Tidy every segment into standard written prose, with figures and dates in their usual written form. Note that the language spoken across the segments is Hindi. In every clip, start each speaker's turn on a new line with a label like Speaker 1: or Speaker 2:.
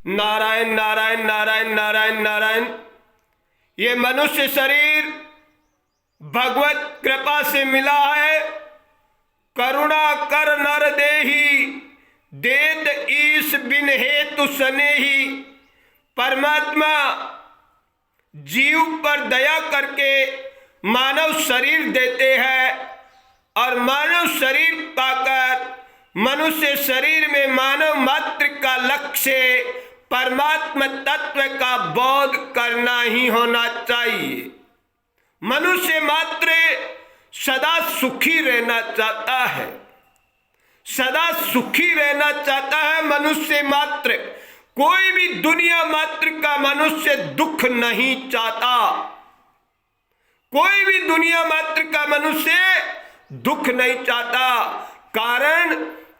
Speaker 1: नारायण नारायण नारायण नारायण नारायण। ये मनुष्य शरीर भगवत कृपा से मिला है। करुणा कर नर देही, देत ईश बिन हेतु स्नेही। परमात्मा जीव पर दया करके मानव शरीर देते हैं और मानव शरीर पाकर मनुष्य शरीर में मानव मात्र का लक्ष्य परमात्मा तत्व का बोध करना ही होना चाहिए। मनुष्य मात्र सदा सुखी रहना चाहता है, सदा सुखी रहना चाहता है मनुष्य मात्र। कोई भी दुनिया मात्र का मनुष्य दुख नहीं चाहता। कोई भी दुनिया मात्र का मनुष्य दुख नहीं चाहता, कारण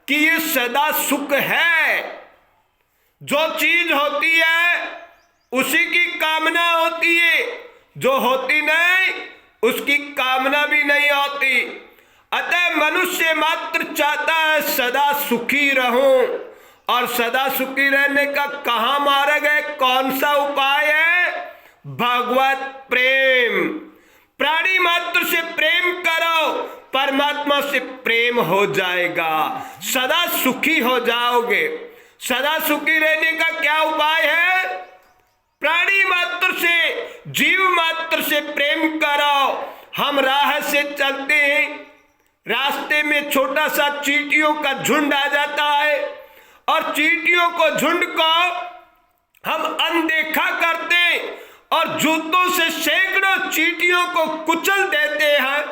Speaker 1: कि ये सदा सुख है। जो चीज होती है उसी की कामना होती है, जो होती नहीं उसकी कामना भी नहीं होती। अतः मनुष्य मात्र चाहता है सदा सुखी रहूं, और सदा सुखी रहने का कहां मार्ग है, कौन सा उपाय है? भगवत प्रेम। प्राणी मात्र से प्रेम करो, परमात्मा से प्रेम हो जाएगा, सदा सुखी हो जाओगे। सदा सुखी रहने का क्या उपाय है? प्राणी मात्र से, जीव मात्र से प्रेम करो। हम राह से चलते हैं, रास्ते में छोटा सा चींटियों का झुंड आ जाता है और चींटियों को, झुंड को हम अनदेखा करते और जूतों से सैकड़ों चींटियों को कुचल देते हैं।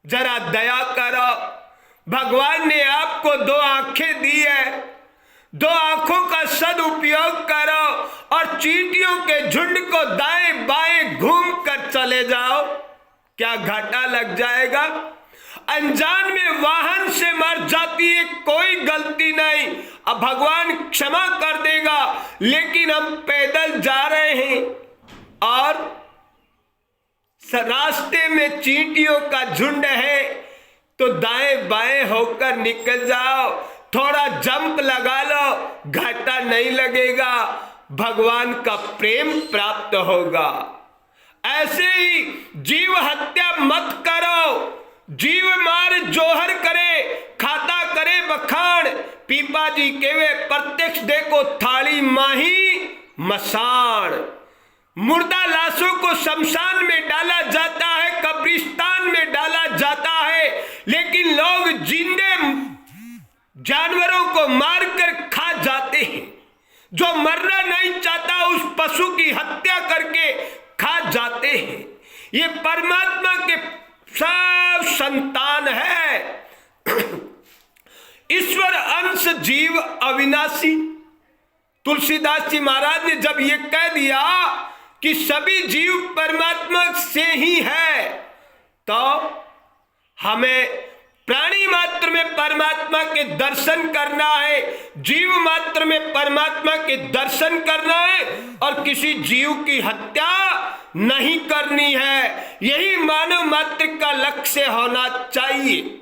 Speaker 1: जरा दया करो, भगवान ने आपको दो आंखें दी है, दो आंखों का सदुपयोग करो और चींटियों के झुंड को दाएं बाएं घूम कर चले जाओ। क्या घाटा लग जाएगा? अनजान में वाहन से मर जाती है, कोई गलती नहीं, अब भगवान क्षमा कर देगा। लेकिन हम पैदल जा रहे हैं और रास्ते में चींटियों का झुंड है, तो दाएं बाएं होकर निकल जाओ, थोड़ा जंप लगा लो, घाटा नहीं लगेगा, भगवान का प्रेम प्राप्त होगा। ऐसे ही जीव हत्या मत करो। जीव मार जोहर करे, खाता करे बखान। पीपा जी केवे प्रत्यक्ष देखो, थाली माही मसान। मुर्दा लाशों को शमशान में डाला जाता है, कब्रिस्तान में डाला जाता है, लेकिन लोग जिंदे जानवरों को मारकर खा जाते हैं। जो मरना नहीं चाहता उस पशु की हत्या करके खा जाते हैं। ये परमात्मा के सब संतान है। ईश्वर अंश जीव अविनाशी। तुलसीदास जी महाराज ने जब ये कह दिया कि सभी जीव परमात्मा से ही है, तो हमें प्राणी मात्र में परमात्मा के दर्शन करना है, जीव मात्र में परमात्मा के दर्शन करना है और किसी जीव की हत्या नहीं करनी है। यही मानव मात्र का लक्ष्य होना चाहिए।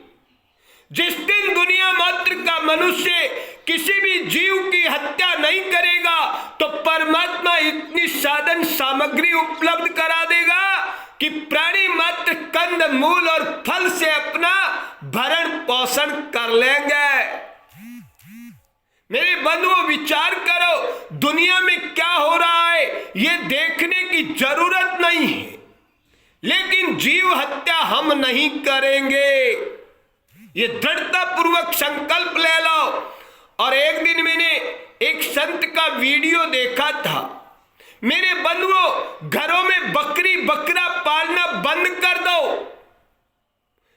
Speaker 1: जिस दिन दुनिया मात्र का मनुष्य किसी भी जीव की हत्या नहीं करेगा, तो परमात्मा इतनी साधन सामग्री उपलब्ध करा देगा कि प्राणी मात्र कंद मूल और फल से अपना भरण पोषण कर लेंगे। मेरे बंधुओं, विचार करो, दुनिया में क्या हो रहा है ये देखने की जरूरत नहीं है, लेकिन जीव हत्या हम नहीं करेंगे। ये दृढ़ता पूर्वक संकल्प ले लो। और एक दिन मैंने एक संत का वीडियो देखा था। मेरे बंधुओं, घरों में बकरी बकरा पालना बंद कर दो।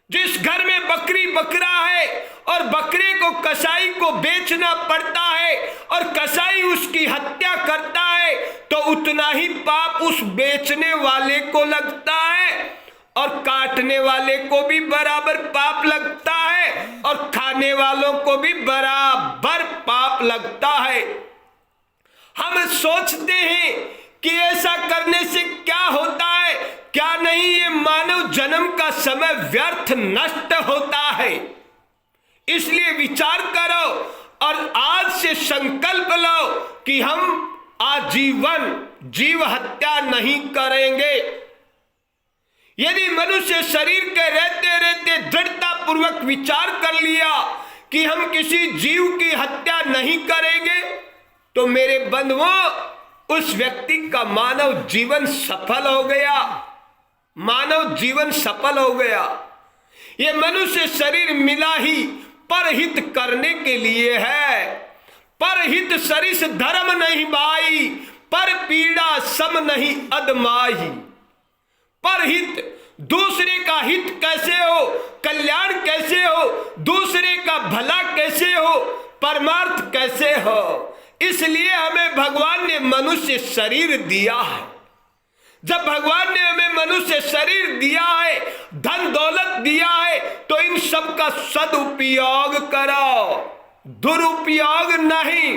Speaker 1: जिस घर में बकरी बकरा है और बकरे को कसाई को बेचना पड़ता है और कसाई उसकी हत्या करता है, तो उतना ही पाप उस बेचने वाले को लगता है और काटने वाले को भी बराबर पाप लगता है और खाने वालों को भी बराबर पाप लगता है। हम सोचते हैं कि ऐसा करने से क्या होता है, क्या नहीं, ये मानव जन्म का समय व्यर्थ नष्ट होता है। इसलिए विचार करो और आज से संकल्प लो कि हम आजीवन जीव हत्या नहीं करेंगे। यदि मनुष्य शरीर के रहते रहते दृढ़ता पूर्वक विचार कर लिया कि हम किसी जीव की हत्या नहीं करेंगे, तो मेरे बंधुओं उस व्यक्ति का मानव जीवन सफल हो गया। मानव जीवन सफल हो गया। ये मनुष्य शरीर मिला ही परहित करने के लिए है। परहित सरिस धर्म नहीं भाई, पर पीड़ा सम नहीं अदमाही। परहित दूसरे का हित कैसे हो, कल्याण कैसे हो, दूसरे का भला कैसे हो, परमार्थ कैसे हो। इसलिए हमें भगवान ने मनुष्य शरीर दिया है। जब भगवान ने हमें मनुष्य शरीर दिया है, धन दौलत दिया है, तो इन सब का सदुपयोग करो, दुरुपयोग नहीं।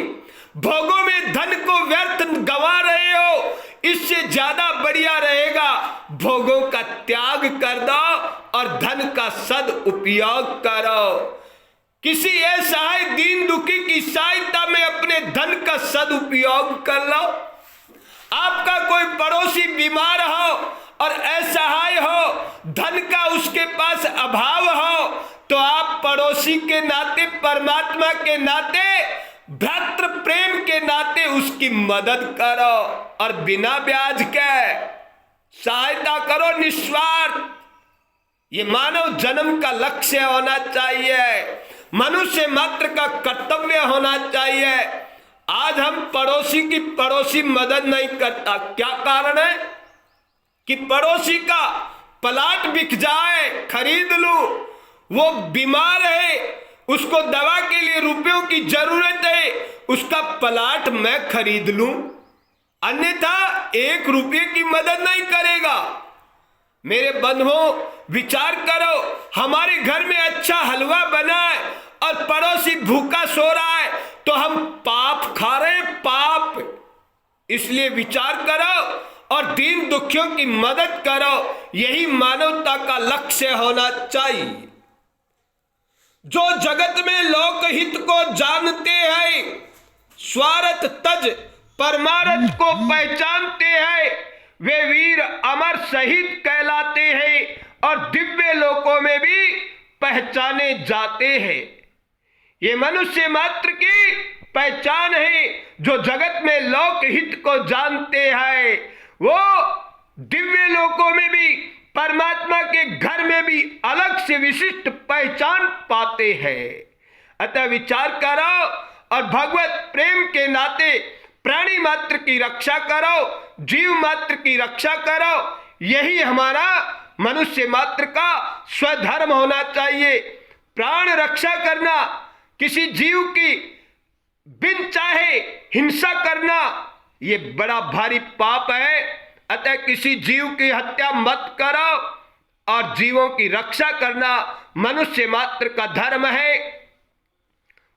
Speaker 1: भोगों में धन को व्यर्थ गंवा रहे हो, इससे ज्यादा बढ़िया रहेगा भोगों का त्याग कर दो और धन का सदुपयोग करो। किसी असहाय दीन दुखी की सहायता में अपने धन का सदुपयोग कर लो। आपका कोई पड़ोसी बीमार हो और असहाय हो, धन का उसके पास अभाव हो, तो आप पड़ोसी के नाते, परमात्मा के नाते, भ्रातृ प्रेम के नाते उसकी मदद करो और बिना ब्याज के सहायता करो, निस्वार्थ। ये मानव जन्म का लक्ष्य होना चाहिए, मनुष्य मात्र का कर्तव्य होना चाहिए। आज हम पड़ोसी मदद नहीं करता। क्या कारण है कि पड़ोसी का प्लाट बिक जाए, खरीद लूं, वो बीमार है, उसको दवा के लिए रुपयों की जरूरत है, उसका प्लाट मैं खरीद लूं, अन्यथा 1 रुपये की मदद नहीं करेगा। मेरे बंधुओं विचार करो, हमारे घर में अच्छा हलवा बना है और पड़ोसी भूखा सो रहा है, तो हम पाप खा रहे हैं, पाप। इसलिए विचार करो और दीन दुखियों की मदद करो। यही मानवता का लक्ष्य होना चाहिए। जो जगत में लोकहित को जानते हैं, स्वार्थ तज परमार्थ को पहचानते हैं, वे वीर अमर शहीद कहलाते हैं और दिव्य लोकों में भी पहचाने जाते हैं। ये मनुष्य मात्र की पहचान है। जो जगत में लोकहित को जानते हैं, वो दिव्य लोकों में भी, परमात्मा के घर में भी अलग से विशिष्ट पहचान पाते हैं। अतः विचार करो और भगवत प्रेम के नाते प्राणी मात्र की रक्षा करो, जीव मात्र की रक्षा करो। यही हमारा मनुष्य मात्र का स्वधर्म होना चाहिए। प्राण रक्षा करना, किसी जीव की बिन चाहे हिंसा करना, ये बड़ा भारी पाप है। अतः किसी जीव की हत्या मत करो और जीवों की रक्षा करना मनुष्य मात्र का धर्म है।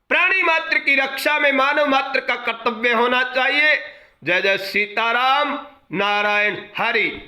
Speaker 1: प्राणी मात्र की रक्षा में मानव मात्र का कर्तव्य होना चाहिए। जय जय सीताराम, नारायण हरि।